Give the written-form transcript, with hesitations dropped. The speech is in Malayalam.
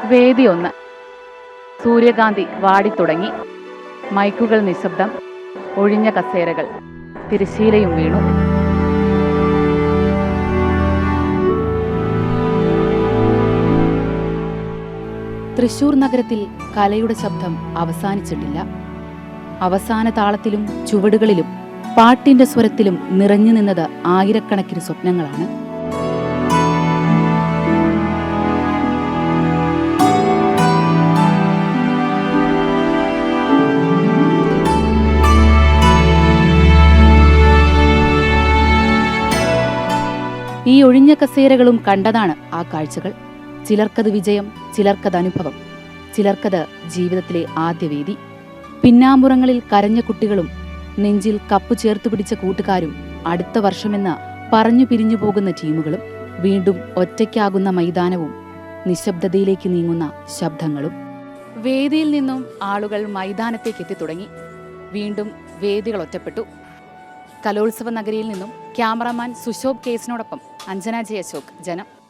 വേദി 1. സൂര്യകാന്തി വാടിത്തുടങ്ങി. മൈക്കുകൾ നിശബ്ദം. ഒഴിഞ്ഞ കസേരകൾ. തിരശ്ശീലയും വീണു. തൃശൂർ നഗരത്തിൽ കലയുടെ ശബ്ദം അവസാനിച്ചിട്ടില്ല. അവസാന താളത്തിലും ചുവടുകളിലും പാട്ടിന്റെ സ്വരത്തിലും നിറഞ്ഞു നിന്നത് ആയിരക്കണക്കിന് സ്വപ്നങ്ങളാണ്. ഈ ഒഴിഞ്ഞ കസേരകളും കണ്ടതാണ് ആ കാഴ്ചകൾ. ചിലർക്കത് വിജയം, ചിലർക്കത് അനുഭവം, ചിലർക്കത് ജീവിതത്തിലെ ആദ്യ വേദി. പിന്നാമ്പുറങ്ങളിൽ കരഞ്ഞ കുട്ടികളും നെഞ്ചിൽ കപ്പ് ചേർത്തു പിടിച്ച കൂട്ടുകാരും, അടുത്ത വർഷമെന്ന് പറഞ്ഞു പിരിഞ്ഞു പോകുന്ന ടീമുകളും, വീണ്ടും ഒറ്റയ്ക്കാകുന്ന മൈതാനവും, നിശബ്ദതയിലേക്ക് നീങ്ങുന്ന ശബ്ദങ്ങളും. വേദിയിൽ നിന്നും ആളുകൾ മൈതാനത്തേക്ക് എത്തിത്തുടങ്ങി. വീണ്ടും വേദികൾ ഒറ്റപ്പെട്ടു. കലോത്സവ നഗരിയിൽ നിന്നും ക്യാമറാമാൻ സുശോഭ് കേസിനോടൊപ്പം അഞ്ജന ജെ അശോക്, ജനം.